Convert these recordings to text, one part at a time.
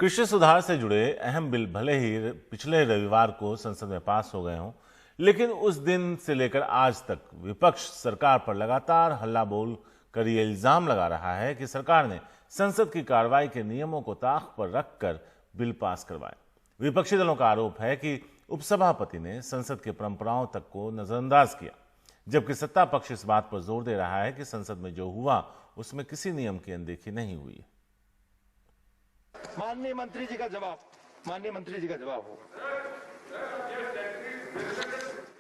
कृषि सुधार से जुड़े अहम बिल भले ही पिछले रविवार को संसद में पास हो गए हों, लेकिन उस दिन से लेकर आज तक विपक्ष सरकार पर लगातार हल्ला बोल कर ये इल्जाम लगा रहा है कि सरकार ने संसद की कार्रवाई के नियमों को ताक पर रखकर बिल पास करवाए। विपक्षी दलों का आरोप है कि उपसभापति ने संसद की परंपराओं तक को नजरअंदाज किया, जबकि सत्ता पक्ष इस बात पर जोर दे रहा है कि संसद में जो हुआ उसमें किसी नियम की अनदेखी नहीं हुई। माननीय मंत्री जी का जवाब हो।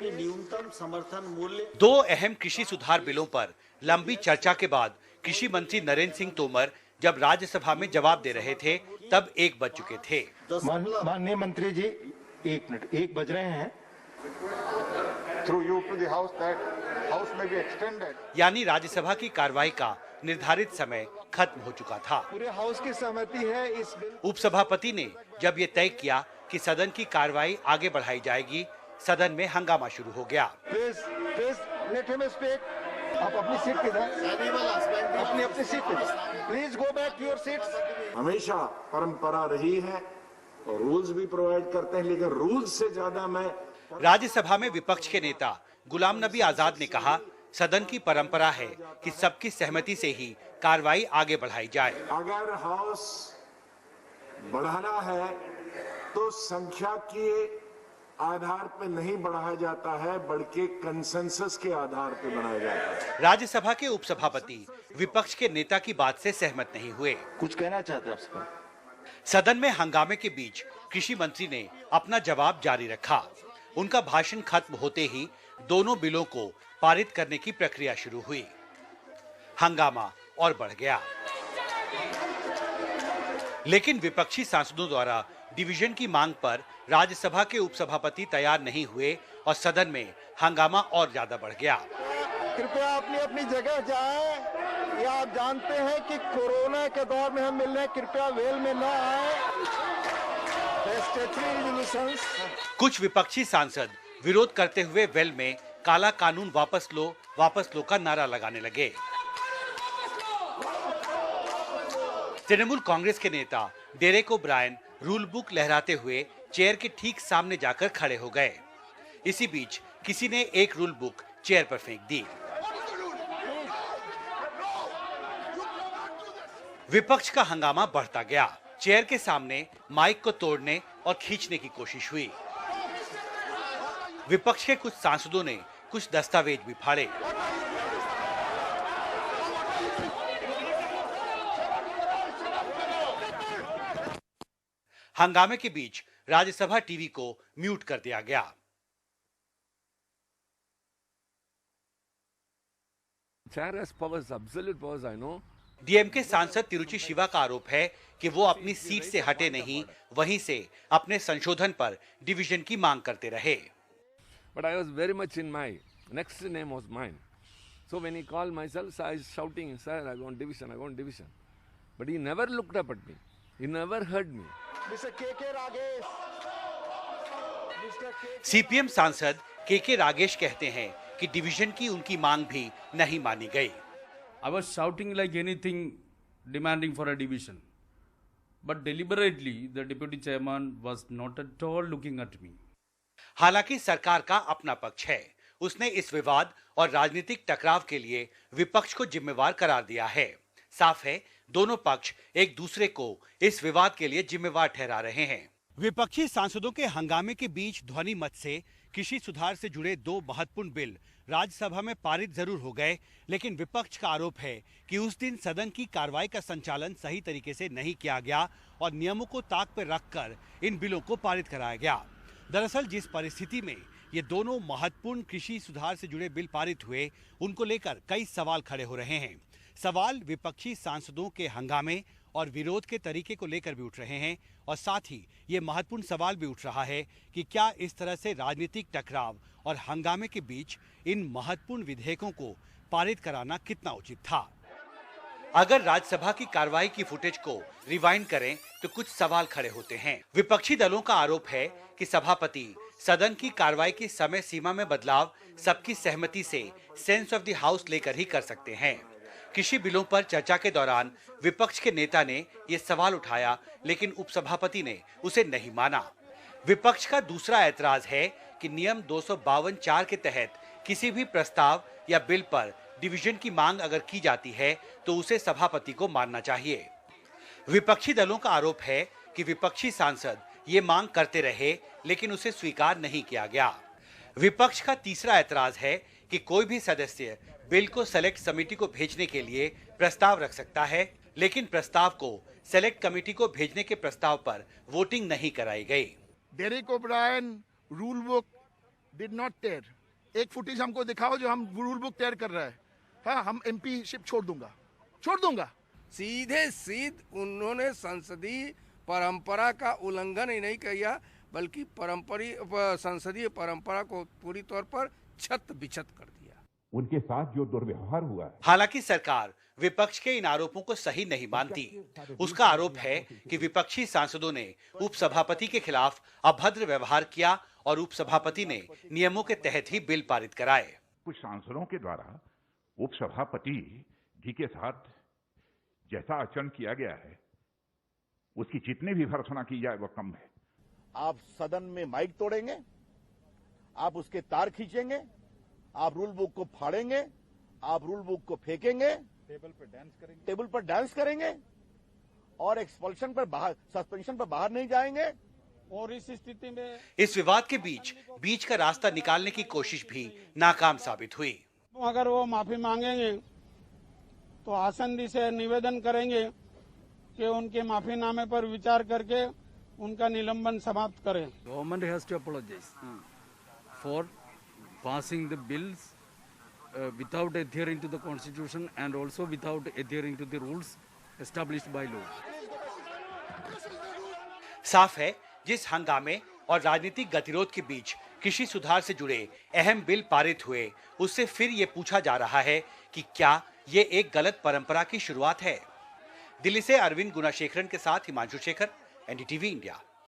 न्यूनतम समर्थन मूल्य। दो अहम कृषि सुधार बिलों पर लंबी चर्चा के बाद कृषि मंत्री नरेंद्र सिंह तोमर जब राज्यसभा में जवाब दे रहे थे तब 1 बज चुके थे। माननीय मंत्री जी 1 मिनट 1 बज रहे हैं। Through you to the house that house may be extended. यानी राज्यसभा की कार्रवाई का निर्धारित समय खत्म हो चुका था। पूरे हाउस की सहमति है इस बिल। उपसभापति ने जब ये तय किया कि सदन की कार्रवाई आगे बढ़ाई जाएगी, सदन में हंगामा शुरू हो गया। Please let him speak. आप अपनी सीट पे जाएं। अपनी सीट पे। Please go back to your seats. हमेशा परंपरा रही है और रूल्स भी प्रोवाइड करते हैं, लेकिन रूल्स से ज्यादा मैं राज्यसभा में विपक्ष के नेता गुलाम नबी आजाद ने कहा, सदन की परंपरा है कि सबकी सहमति से ही कार्रवाई आगे बढ़ाई जाए। अगर हाउस बढ़ाना है तो संख्या के आधार पर नहीं बढ़ाया जाता है, बल्कि कंसेंसस के आधार पर बढ़ाया जाता है। राज्यसभा के उपसभापति विपक्ष के नेता की बात से सहमत नहीं हुए। कुछ कहना चाहते हैं आप? सदन में हंगामे के बीच कृषि मंत्री ने अपना जवाब जारी रखा। उनका भाषण खत्म होते ही दोनों बिलों को पारित करने की प्रक्रिया शुरू हुई। हंगामा और बढ़ गया, लेकिन विपक्षी सांसदों द्वारा डिवीजन की मांग पर राज्यसभा के उपसभापति तैयार नहीं हुए और सदन में हंगामा और ज्यादा बढ़ गया। कृपया अपनी अपनी जगह जाएं। या आप जानते हैं कि कोरोना के दौर में हम मिल रहे हैं, कृपया वेल में न आए। कुछ विपक्षी सांसद विरोध करते हुए वेल में काला कानून वापस लो का नारा लगाने लगे। तृणमूल कांग्रेस के नेता डेरेक ओब्रायन रूल बुक लहराते हुए चेयर के ठीक सामने जाकर खड़े हो गए। इसी बीच किसी ने एक रूल बुक चेयर पर फेंक दी। विपक्ष का हंगामा बढ़ता गया। चेयर के सामने माइक को तोड़ने और खींचने की कोशिश हुई। विपक्ष के कुछ सांसदों ने कुछ दस्तावेज भी फाड़े। हंगामे के बीच राज्यसभा टीवी को म्यूट कर दिया गया। Chair has powers, absolute powers, I know. DMK सांसद तिरुचि शिवा का आरोप है कि वो अपनी सीट से हटे नहीं, वहीं से अपने संशोधन पर डिवीजन की मांग करते रहे। But I was very much in my next name was mine. So when he called myself, so I was shouting, "Sir, I want division, I want division." But he never looked up at me. He never heard me. CPM सांसद के रागेश कहते हैं कि division की उनकी मांग भी नहीं मानी गई। I was shouting like anything, demanding for a division. But deliberately, the deputy chairman was not at all looking at me. हालांकि सरकार का अपना पक्ष है। उसने इस विवाद और राजनीतिक टकराव के लिए विपक्ष को जिम्मेवार करार दिया है। साफ है, दोनों पक्ष एक दूसरे को इस विवाद के लिए जिम्मेवार ठहरा रहे हैं। विपक्षी सांसदों के हंगामे के बीच ध्वनि मत से कृषि सुधार से जुड़े 2 महत्वपूर्ण बिल राज्यसभा में पारित जरूर हो गए, लेकिन विपक्ष का आरोप है कि उस दिन सदन की कार्रवाई का संचालन सही तरीके से नहीं किया गया और नियमों को ताक पर रखकर इन बिलों को पारित कराया गया। दरअसल जिस परिस्थिति में ये दोनों महत्वपूर्ण कृषि सुधार से जुड़े बिल पारित हुए, उनको लेकर कई सवाल खड़े हो रहे हैं। सवाल विपक्षी सांसदों के हंगामे और विरोध के तरीके को लेकर भी उठ रहे हैं और साथ ही ये महत्वपूर्ण सवाल भी उठ रहा है कि क्या इस तरह से राजनीतिक टकराव और हंगामे के बीच इन महत्वपूर्ण विधेयकों को पारित कराना कितना उचित था। अगर राज्यसभा की कार्रवाई की फुटेज को रिवाइंड करें तो कुछ सवाल खड़े होते हैं। विपक्षी दलों का आरोप है कि सभापति सदन की कार्रवाई की समय सीमा में बदलाव सबकी सहमति से सेंस ऑफ द हाउस लेकर ही कर सकते हैं। कृषि बिलों पर चर्चा के दौरान विपक्ष के नेता ने ये सवाल उठाया, लेकिन उपसभापति ने उसे नहीं माना। विपक्ष का दूसरा ऐतराज है कि नियम 252(4) के तहत किसी भी प्रस्ताव या बिल पर डिवीजन की मांग अगर की जाती है तो उसे सभापति को मानना चाहिए। विपक्षी दलों का आरोप है कि विपक्षी सांसद ये मांग करते रहे, लेकिन उसे स्वीकार नहीं किया गया। विपक्ष का तीसरा ऐतराज है कि कोई भी सदस्य बिल को सेलेक्ट समिति को भेजने के लिए प्रस्ताव रख सकता है, लेकिन प्रस्ताव को सेलेक्ट कमेटी को भेजने के प्रस्ताव पर वोटिंग नहीं कराई गई। Derek O'Brien rule book did not tear. एक फुटेज हमको दिखाओ जो हम रूल बुक टेयर कर रहा है। हाँ, हम एमपी शिप छोड़ दूंगा। सीधे उन्होंने संसदीय परंपरा का उल्लंघन ही नहीं किया, बल्कि संसदीय परंपरा को पूरी तौर पर छत बिछत कर दिया। उनके साथ जो दुर्व्यवहार हुआ है, हालांकि सरकार विपक्ष के इन आरोपों को सही नहीं मानती। उसका आरोप है कि विपक्षी सांसदों ने उपसभापति के खिलाफ अभद्र व्यवहार किया और उपसभापति ने नियमों के तहत ही बिल पारित कराए। कुछ सांसदों के द्वारा उपसभापति जी के साथ जैसा आचरण किया गया है, उसकी जितनी भी भर्त्सना की जाए वो कम है। आप सदन में माइक तोड़ेंगे, आप उसके तार खींचेंगे, आप रूल बुक को फाड़ेंगे, आप रूल बुक को फेंकेंगे, टेबल पर डांस करेंगे और एक्सपल्शन पर बाहर, सस्पेंशन पर बाहर नहीं जाएंगे। और इस स्थिति में इस विवाद के बीच का रास्ता निकालने की कोशिश भी नाकाम साबित हुई। अगर वो माफी मांगेंगे तो आसंदी से निवेदन करेंगे कि उनके माफीनामे पर विचार करके उनका निलंबन समाप्त करें। Government has to apologize for passing the bills without adhering to the constitution and also without adhering to the rules established by law. साफ है, जिस हंगामे और राजनीतिक गतिरोध के बीच कृषि सुधार से जुड़े अहम बिल पारित हुए, उससे फिर ये पूछा जा रहा है कि क्या ये एक गलत परंपरा की शुरुआत है। दिल्ली से अरविंद गुणाशेखरन के साथ हिमांशु शेखर, एनडीटीवी इंडिया।